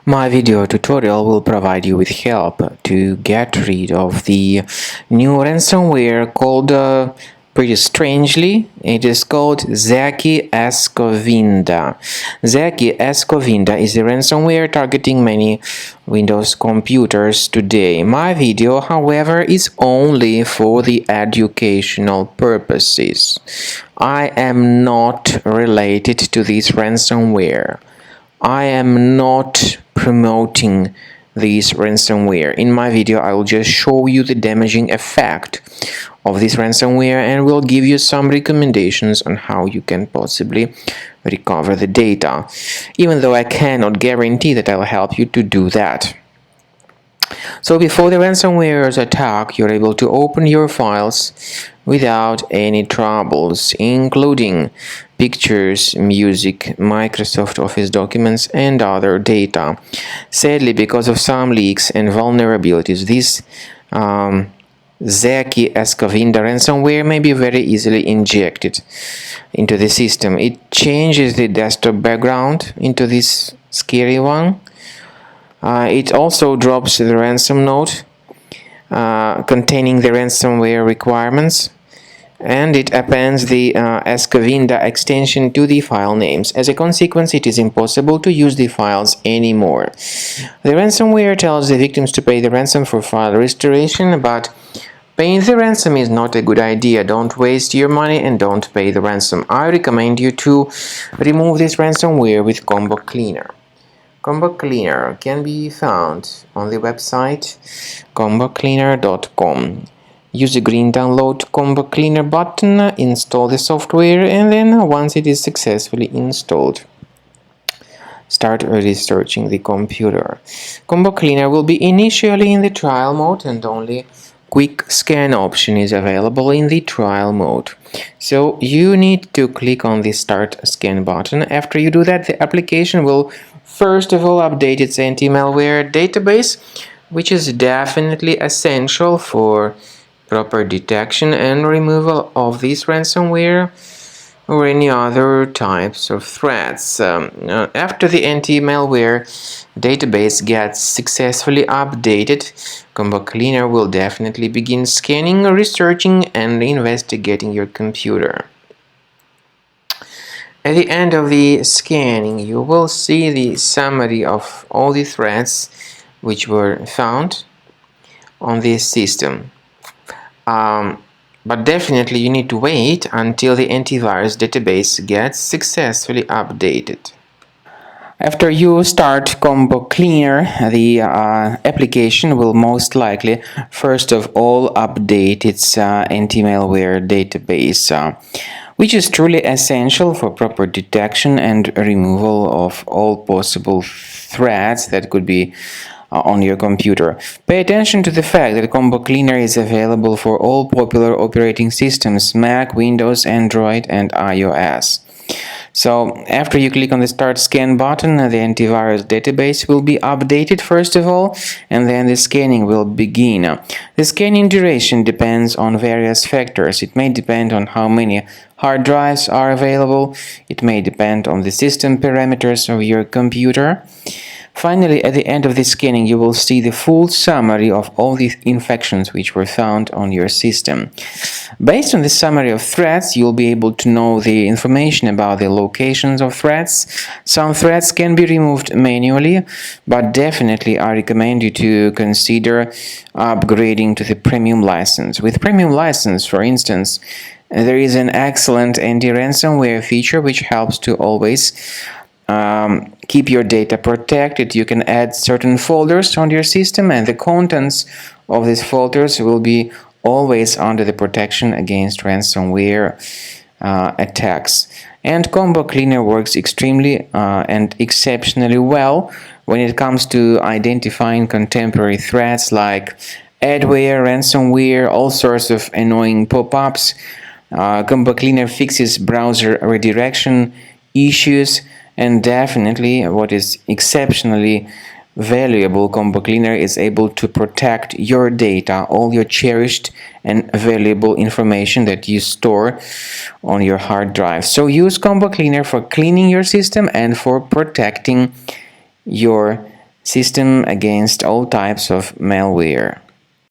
My video tutorial will provide you with help to get rid of the new ransomware called, pretty strangely, it is called ZAKI ESCOVINDA. ZAKI ESCOVINDA is a ransomware targeting many Windows computers today. My video, however, is only for the educational purposes. I am not related to this ransomware. I am not promoting this ransomware. In my video, I will just show you the damaging effect of this ransomware and will give you some recommendations on how you can possibly recover the data, even though I cannot guarantee that I'll help you to do that. So before the ransomware's attack, you're able to open your files without any troubles, including pictures, music, Microsoft Office documents, and other data. Sadly, because of some leaks and vulnerabilities, this ZAKI ESCOVINDA ransomware may be very easily injected into the system. It changes the desktop background into this scary one. It also drops the ransom note containing the ransomware requirements, and it appends the ESCOVINDA extension to the file names. As a consequence, it is impossible to use the files anymore. The ransomware tells the victims to pay the ransom for file restoration, but paying the ransom is not a good idea. Don't waste your money and don't pay the ransom. I recommend you to remove this ransomware with Combo Cleaner. Combo Cleaner can be found on the website combocleaner.com. Use the green download Combo Cleaner button, install the software, and then once it is successfully installed, start researching the computer. Combo Cleaner will be initially in the trial mode, and only quick scan option is available in the trial mode. So you need to click on the start scan button. After you do that, the application will first of all update its anti-malware database, which is definitely essential for proper detection and removal of this ransomware or any other types of threats. After the anti-malware database gets successfully updated, Combo Cleaner will definitely begin scanning, researching, and investigating your computer. At the end of the scanning, you will see the summary of all the threats which were found on this system. But definitely you need to wait until the antivirus database gets successfully updated. After you start Combo Cleaner, the application will most likely first of all update its anti-malware database, which is truly essential for proper detection and removal of all possible threats that could be on your computer. Pay attention to the fact that Combo Cleaner is available for all popular operating systems: Mac, Windows, Android, and iOS. So after you click on the start scan button, the antivirus database will be updated first of all, and then the scanning will begin. The scanning duration depends on various factors. It may depend on how many hard drives are available. It may depend on the system parameters of your computer. Finally, at the end of the scanning, you will see the full summary of all the infections which were found on your system. Based on the summary of threats, you'll be able to know the information about the locations of threats. Some threats can be removed manually, but definitely I recommend you to consider upgrading to the premium license. With premium license, for instance, there is an excellent anti-ransomware feature which helps to always keep your data protected. You can add certain folders on your system, and the contents of these folders will be always under the protection against ransomware attacks. And Combo Cleaner works extremely and exceptionally well when it comes to identifying contemporary threats like adware, ransomware, all sorts of annoying pop-ups. Combo Cleaner fixes browser redirection issues. And definitely, what is exceptionally valuable, Combo Cleaner is able to protect your data, all your cherished and valuable information that you store on your hard drive. So use Combo Cleaner for cleaning your system and for protecting your system against all types of malware.